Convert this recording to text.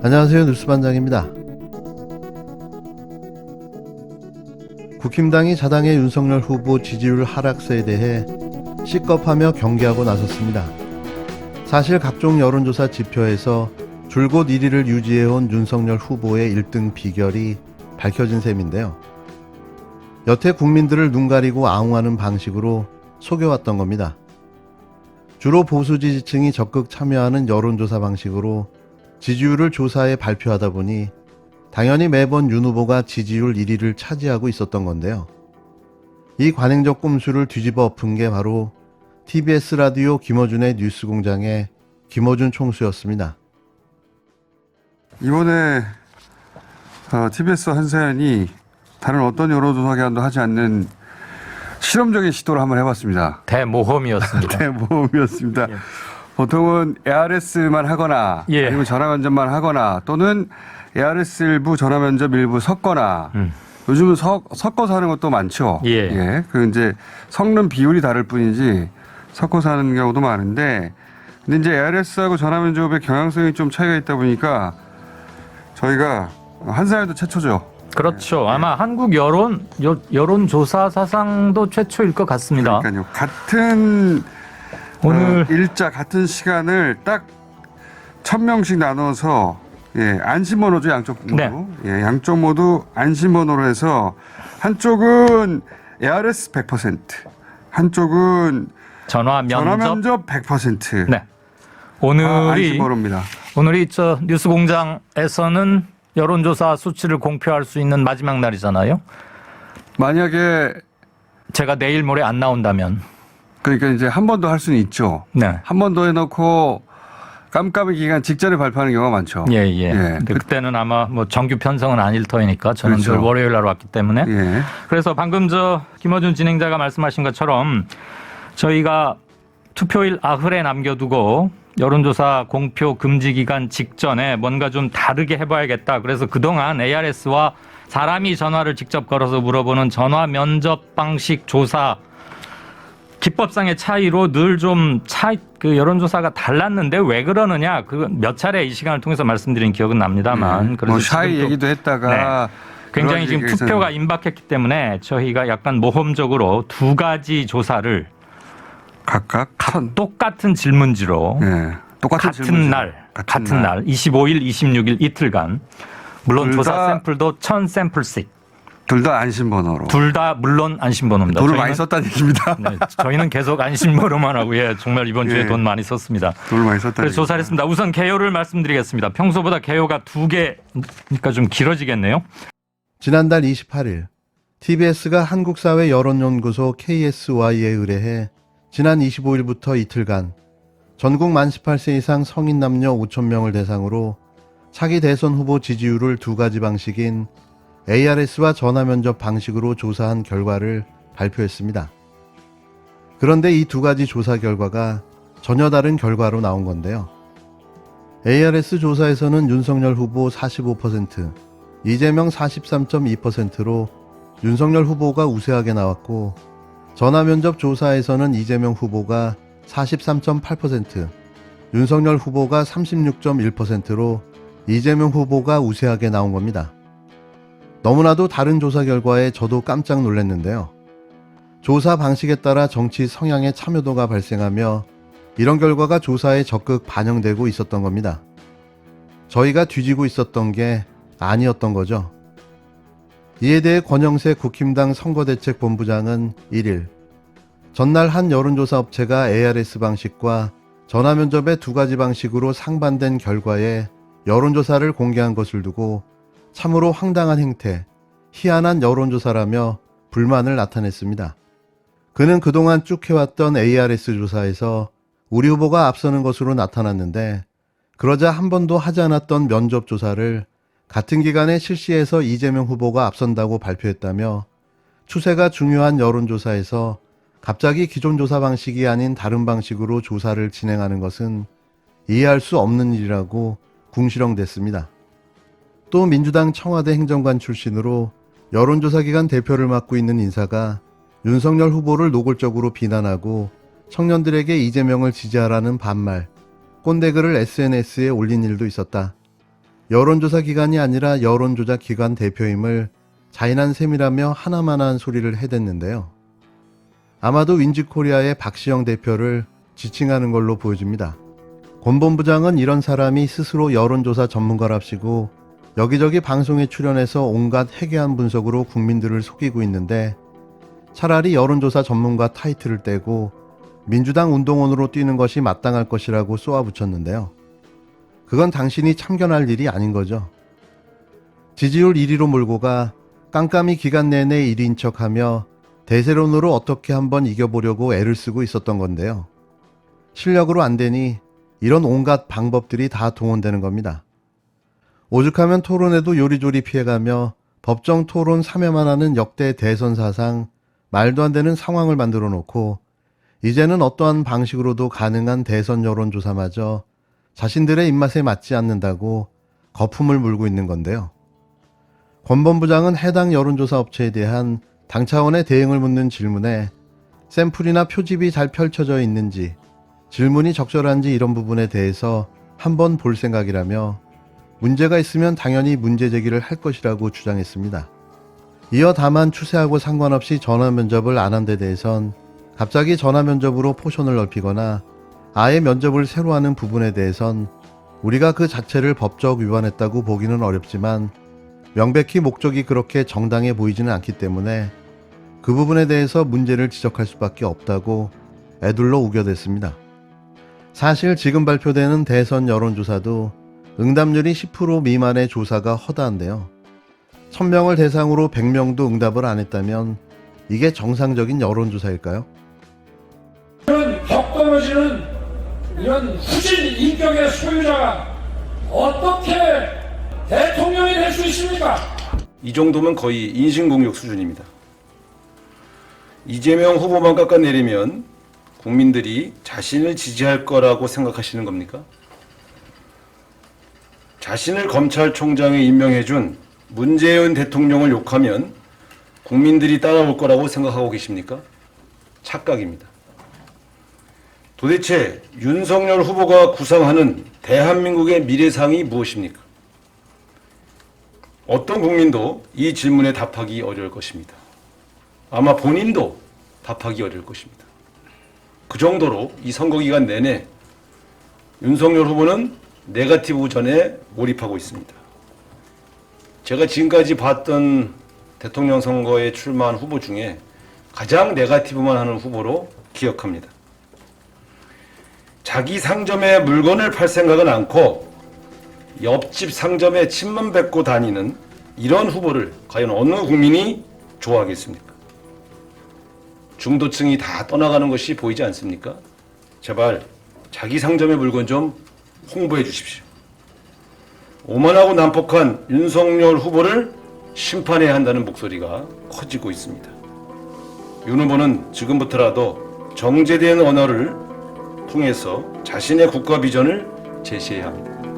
안녕하세요. 뉴스반장입니다. 국힘당이 자당의 윤석열 후보 지지율 하락세에 대해 시겁하며 경계하고 나섰습니다. 사실 각종 여론조사 지표에서 줄곧 1위를 유지해온 윤석열 후보의 1등 비결이 밝혀진 셈인데요. 여태 국민들을 눈 가리고 아웅하는 방식으로 속여왔던 겁니다. 주로 보수 지지층이 적극 참여하는 여론조사 방식으로 지지율을 조사해 발표하다 보니 당연히 매번 윤 후보가 지지율 1위를 차지하고 있었던 건데요. 이 관행적 꼼수를 뒤집어 엎은 게 바로 TBS 라디오 김어준의 뉴스공장의 김어준 총수였습니다. 이번에 TBS 한사연이 다른 어떤 여론조사기관도 하지 않는 실험적인 시도를 한번 해봤습니다. 대모험이었습니다. 대모험이었습니다. 예. 보통은 ARS만 하거나 아니면 전화면접만 하거나 또는 ARS 일부 전화면접 일부 섞거나 요즘은 섞어서 하는 것도 많죠. 예. 그 이제 섞는 비율이 다를 뿐이지 섞어서 하는 경우도 많은데 근데 이제 ARS하고 전화면접의 경향성이 좀 차이가 있다 보니까 저희가 한사연도 최초죠. 그렇죠. 아마 한국 여론조사 사상도 최초일 것 같습니다. 그러니까요. 같은 오늘 일자 같은 시간을 딱 1,000명씩 나눠서 안심번호죠. 양쪽 모두. 네. 양쪽 모두 안심번호로 해서 한쪽은 ARS 100%, 한쪽은 전화면접 100%. 네. 안심번호입니다. 오늘이 저 뉴스공장에서는 여론조사 수치를 공표할 수 있는 마지막 날이잖아요. 만약에 제가 내일 모레 안 나온다면. 그러니까 이제 한 번 더 할 수는 있죠. 네. 한 번 더 해놓고 깜깜이 기간 직전에 발표하는 경우가 많죠. 근데 그때는 아마 뭐 정규 편성은 아닐 터이니까 저는 그렇죠. 늘 월요일 날 왔기 때문에. 그래서 방금 김어준 진행자가 말씀하신 것처럼 저희가 투표일 아흘에 남겨두고 여론조사 공표 금지 기간 직전에 뭔가 좀 다르게 해봐야겠다. 그래서 그동안 ARS와 사람이 전화를 직접 걸어서 물어보는 전화 면접 방식 조사 기법상의 차이로 늘 좀 그 여론조사가 달랐는데 왜 그러느냐? 그 몇 차례 이 시간을 통해서 말씀드린 기억은 납니다만. 그래서 뭐 샤이 얘기도 했다가 굉장히 지금 투표가 임박했기 때문에 저희가 약간 모험적으로 두 가지 조사를 각각 똑같은 질문지로 똑같은 같은 날 25일, 26일 이틀간 물론 조사 샘플도 1000샘플씩 둘 다 안심번호로. 둘 다 물론 안심번호입니다. 돈을 많이 썼다는 얘기입니다. 저희는 계속 안심번호만 하고 정말 이번 주에 돈 많이 썼습니다. 돈을 많이 썼다는 그래서 조사를 했습니다. 우선 개요를 말씀드리겠습니다. 평소보다 개요가 2개니까 좀 길어지겠네요. 지난달 28일 TBS가 한국사회 여론연구소 KSY에 의뢰해 지난 25일부터 이틀간 전국 만 18세 이상 성인 남녀 5,000명을 대상으로 차기 대선 후보 지지율을 두 가지 방식인 ARS와 전화면접 방식으로 조사한 결과를 발표했습니다. 그런데 이 두 가지 조사 결과가 전혀 다른 결과로 나온 건데요. ARS 조사에서는 윤석열 후보 45%, 이재명 43.2%로 윤석열 후보가 우세하게 나왔고 전화면접 조사에서는 이재명 후보가 43.8%, 윤석열 후보가 36.1%로 이재명 후보가 우세하게 나온 겁니다. 너무나도 다른 조사 결과에 저도 깜짝 놀랐는데요. 조사 방식에 따라 정치 성향의 참여도가 발생하며 이런 결과가 조사에 적극 반영되고 있었던 겁니다. 저희가 뒤지고 있었던 게 아니었던 거죠. 이에 대해 권영세 국힘당 선거대책본부장은 1일 전날 한 여론조사 업체가 ARS 방식과 전화면접의 두 가지 방식으로 상반된 결과에 여론조사를 공개한 것을 두고 참으로 황당한 행태, 희한한 여론조사라며 불만을 나타냈습니다. 그는 그동안 쭉 해왔던 ARS 조사에서 우리 후보가 앞서는 것으로 나타났는데 그러자 한 번도 하지 않았던 면접 조사를 같은 기간에 실시해서 이재명 후보가 앞선다고 발표했다며 추세가 중요한 여론조사에서 갑자기 기존 조사 방식이 아닌 다른 방식으로 조사를 진행하는 것은 이해할 수 없는 일이라고 궁시렁댔습니다. 또 민주당 청와대 행정관 출신으로 여론조사기관 대표를 맡고 있는 인사가 윤석열 후보를 노골적으로 비난하고 청년들에게 이재명을 지지하라는 반말, 꼰대글을 SNS에 올린 일도 있었다. 여론조사 기관이 아니라 여론조작 기관 대표임을 자인한 셈이라며 하나만한 소리를 해댔는데요. 아마도 윈지코리아의 박시영 대표를 지칭하는 걸로 보여집니다. 권 본부장은 이런 사람이 스스로 여론조사 전문가랍시고 여기저기 방송에 출연해서 온갖 해괴한 분석으로 국민들을 속이고 있는데 차라리 여론조사 전문가 타이틀을 떼고 민주당 운동원으로 뛰는 것이 마땅할 것이라고 쏘아붙였는데요. 그건 당신이 참견할 일이 아닌 거죠. 지지율 1위로 몰고 가 깜깜이 기간 내내 1위인 척하며 대세론으로 어떻게 한번 이겨보려고 애를 쓰고 있었던 건데요. 실력으로 안 되니 이런 온갖 방법들이 다 동원되는 겁니다. 오죽하면 토론에도 요리조리 피해가며 법정 토론 3회만 하는 역대 대선 사상 말도 안 되는 상황을 만들어 놓고 이제는 어떠한 방식으로도 가능한 대선 여론조사마저 자신들의 입맛에 맞지 않는다고 거품을 물고 있는 건데요. 권 본부장은 해당 여론조사 업체에 대한 당 차원의 대응을 묻는 질문에 샘플이나 표집이 잘 펼쳐져 있는지, 질문이 적절한지 이런 부분에 대해서 한번 볼 생각이라며 문제가 있으면 당연히 문제 제기를 할 것이라고 주장했습니다. 이어 다만 추세하고 상관없이 전화 면접을 안 한 데 대해선 갑자기 전화 면접으로 포션을 넓히거나 아예 면접을 새로 하는 부분에 대해선 우리가 그 자체를 법적 위반했다고 보기는 어렵지만 명백히 목적이 그렇게 정당해 보이지는 않기 때문에 그 부분에 대해서 문제를 지적할 수밖에 없다고 애둘러 우겨댔습니다. 사실 지금 발표되는 대선 여론조사도 응답률이 10% 미만의 조사가 허다한데요. 1000명을 대상으로 100명도 응답을 안 했다면 이게 정상적인 여론조사일까요? 이런 벽 떨어지는 이런 후진 인격의 소유자가 어떻게 대통령이 될 수 있습니까? 이 정도면 거의 인신공격 수준입니다. 이재명 후보만 깎아내리면 국민들이 자신을 지지할 거라고 생각하시는 겁니까? 자신을 검찰총장에 임명해준 문재인 대통령을 욕하면 국민들이 따라올 거라고 생각하고 계십니까? 착각입니다. 도대체 윤석열 후보가 구상하는 대한민국의 미래상이 무엇입니까? 어떤 국민도 이 질문에 답하기 어려울 것입니다. 아마 본인도 답하기 어려울 것입니다. 그 정도로 이 선거기간 내내 윤석열 후보는 네거티브전에 몰입하고 있습니다. 제가 지금까지 봤던 대통령 선거에 출마한 후보 중에 가장 네거티브만 하는 후보로 기억합니다. 자기 상점에 물건을 팔 생각은 않고 옆집 상점에 침만 뱉고 다니는 이런 후보를 과연 어느 국민이 좋아하겠습니까? 중도층이 다 떠나가는 것이 보이지 않습니까? 제발 자기 상점의 물건 좀 홍보해 주십시오. 오만하고 난폭한 윤석열 후보를 심판해야 한다는 목소리가 커지고 있습니다. 윤 후보는 지금부터라도 정제된 언어를 통해서 자신의 국가 비전을 제시해야 합니다.